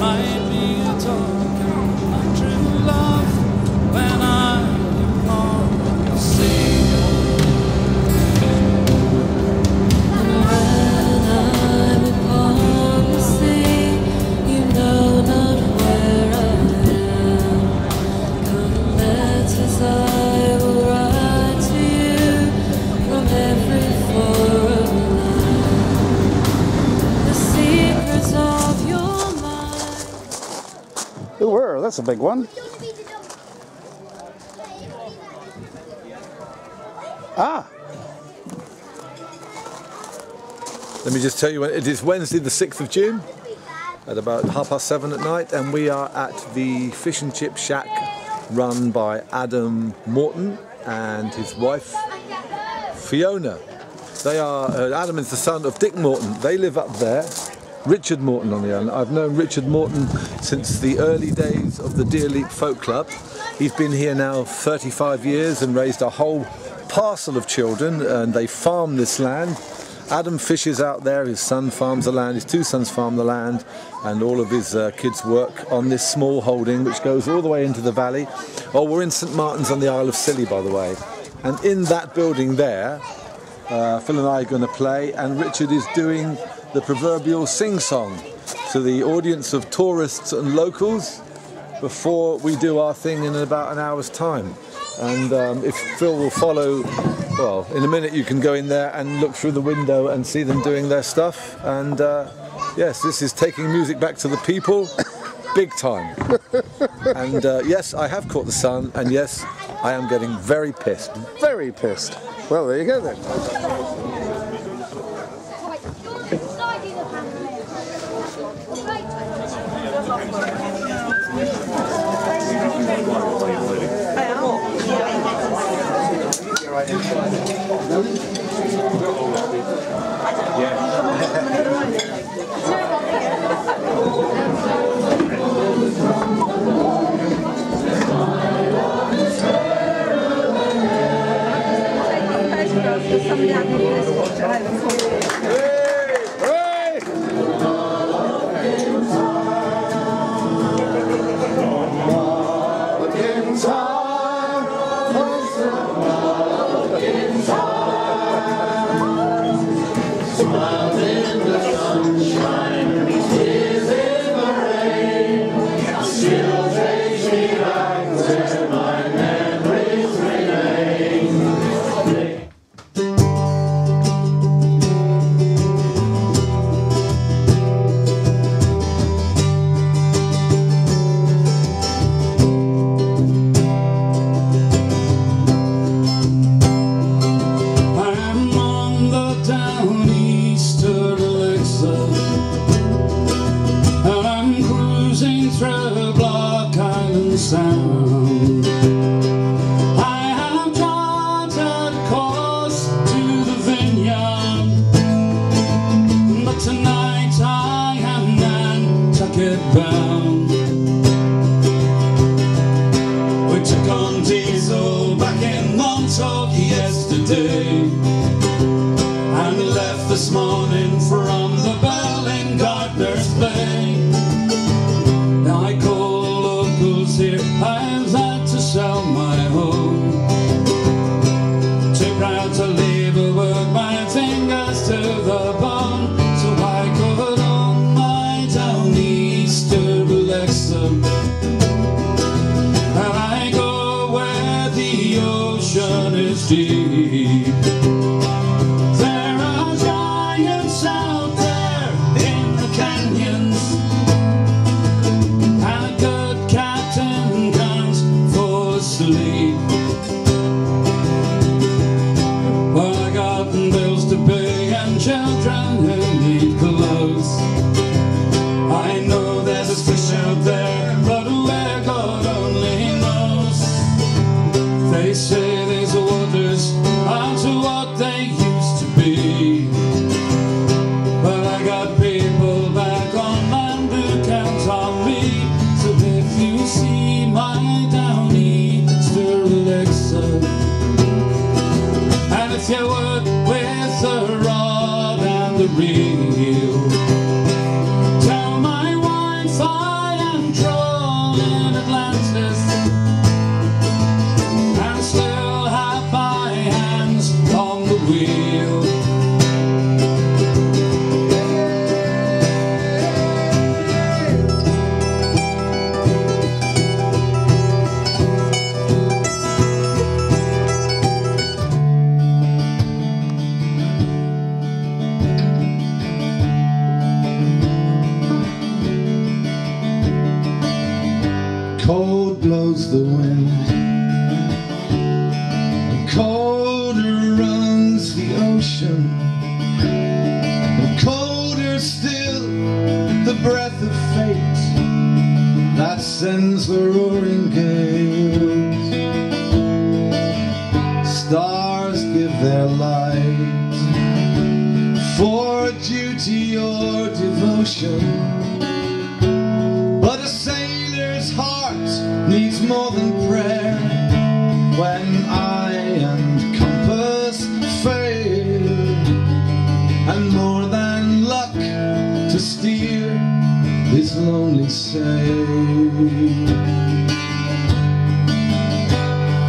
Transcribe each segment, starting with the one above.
might be a token of true love when I am on the sea. And when I'm upon the sea, you know not where I am. Come letters I will write to you from every foreign land. The secrets of your mind. Oh, whoa, that's a big one. Ah! Let me just tell you, it is Wednesday the 6th of June at about 7:30 at night, and we are at the fish and chip shack run by Adam Morton and his wife Fiona. They are, Adam is the son of Dick Morton. They live up there. Richard Morton on the other. I've known Richard Morton since the early days of the Deer Leap Folk Club. He's been here now 35 years and raised a whole parcel of children, and they farm this land. Adam fishes out there, his son farms the land, his two sons farm the land, and all of his kids work on this small holding which goes all the way into the valley. Oh, we're in St Martin's on the Isle of Scilly, by the way. And in that building there, Phil and I are going to play, and Richard is doing the proverbial sing-song to the audience of tourists and locals before we do our thing in about an hour's time. And if Phil will follow, well, in a minute you can go in there and look through the window and see them doing their stuff. And yes, this is taking music back to the people, big time. And yes, I have caught the sun, and yes, I am getting very pissed. Very pissed. Well, there you go then. I'm on the Downeaster, and I'm cruising through Block Island Sound. I have chartered a course to the vineyard, but tonight I am Nantucket bound. We took on diesel back in Montauk yesterday, and left this morning from the Bell in Gardner's Bay. Now I call the locals here, I've had to sell my home. Too proud to leave or work my fingers to the bone, so I covered on my Downeaster Alexa, and I go where the ocean is deep. There are giants ocean, and colder still the breath of fate that sends the roaring gales. Stars give their light for duty or devotion, but a sailor's heart needs more than prayer when eye and compass fail, and more than luck to steer this lonely sail.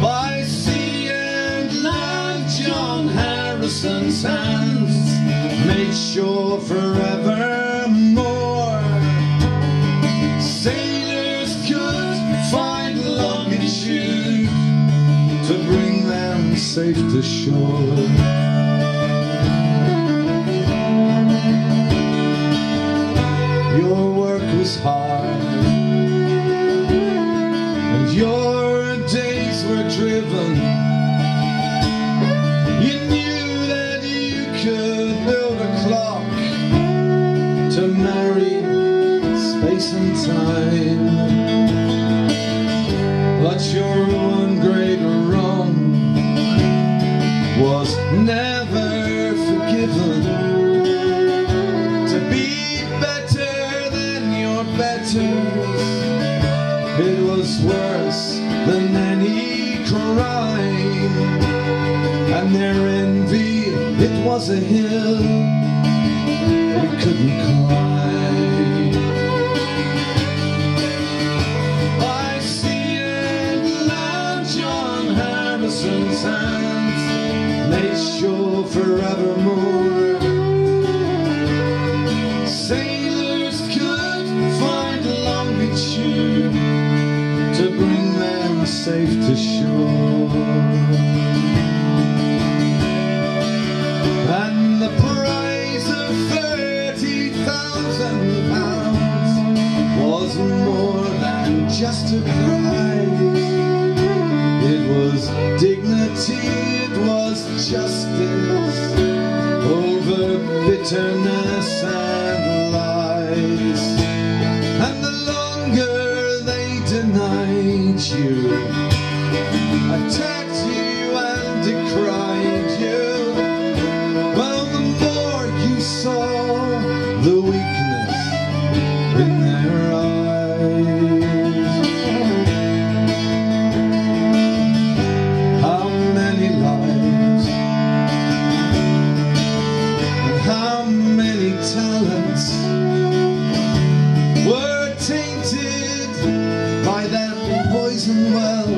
By sea and land, John Harrison's hands made sure forevermore. Sailors could find longitude to bring them safe to shore. Your work was hard, and your days were driven. You knew that you could build a clock to marry space and time, but your one great wrong was never forgiven. To be better than your betters, it was worse than any crime, and their envy, it was a hill we couldn't climb. I see and land, John Harrison's hands made sure forevermore. Sailors could find longitude to bring them safe to shore. And the prize of £30,000 was more than just a prize. It was dignity, it was justice over bitterness and lies. And the longer they denied you, attacked you and decried you, well, the more you saw the weakness in their eyes. How many lives and how many talents were tainted by that poison well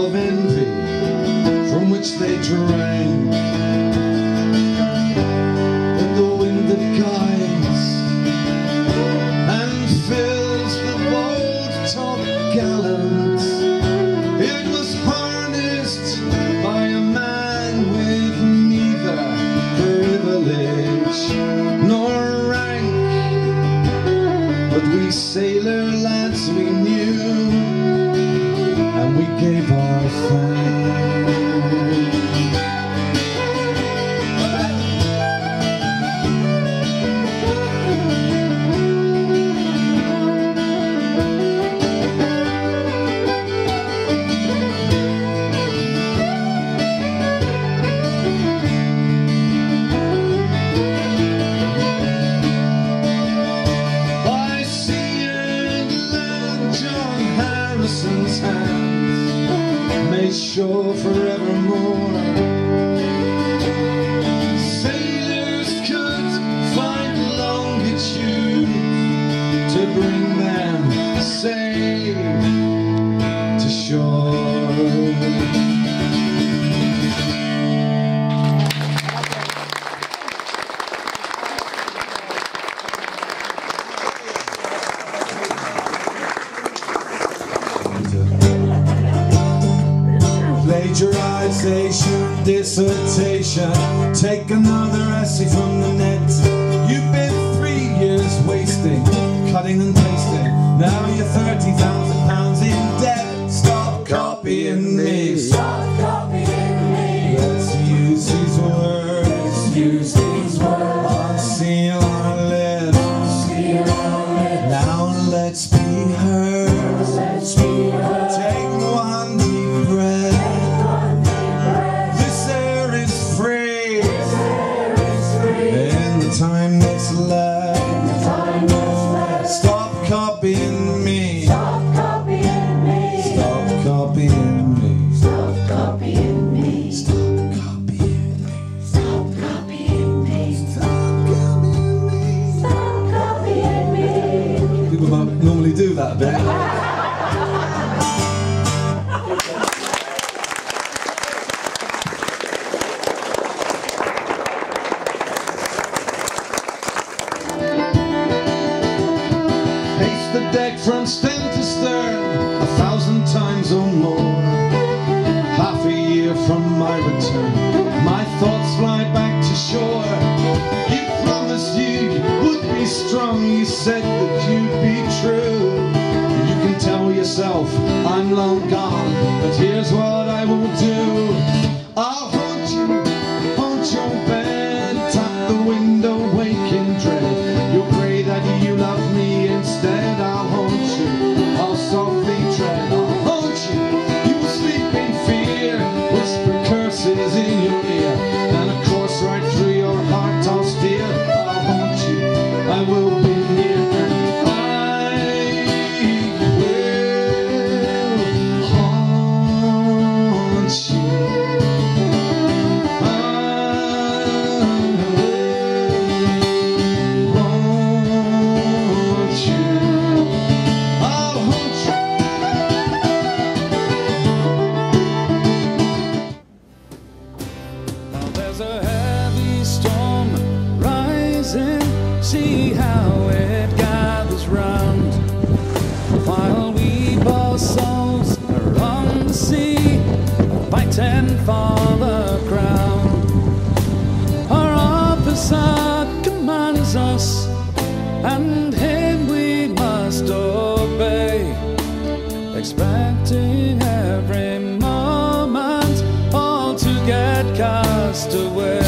of envy from which they drank. But the wind that guides and fills the bold top gallant, it was harnessed by a man with neither privilege nor rank. But we sailor lads, we knew, and we gave our thanks. By sea and land, John Harrison's hands made sure forevermore. Sailors could find longitude to bring them safe to shore. Plagiarization, dissertation, take another essay from the net. You've been 3 years wasting, cutting and pasting. Now you're £30,000 in debt. Stop copying me. Stop copying me. Let's use these words use these words. Unseal our lips. Now let's be heard. Take one deep breath. This air is free. In the time that's left. Stop copying me. Stop copying me. Stop copying me. Stop copying me. Stop copying me. Stop copying me. Stop copying me. Stop copying me. People don't normally do that bit. The deck from stem to stern 1,000 times or more. Half a year from my return, my thoughts fly back to shore. You promised you would be strong, you said that you'd be true. You can tell yourself I'm long gone, but here's what I will do. I'll haunt you, haunt your bed, tap the window, wake in dread. You'll pray that you love me instead. I'll haunt you, I'll softly tread. I'll haunt you, you will sleep in fear, whisper curses in your ear, and a course right through your heart I'll steer. I'll haunt you, I will be near, and I will haunt you. There's a heavy storm rising, see how it gathers round, while we both souls are on the sea, fighting for the crown. Our officer commands us, and him we must obey, expecting every moment all to get cast away.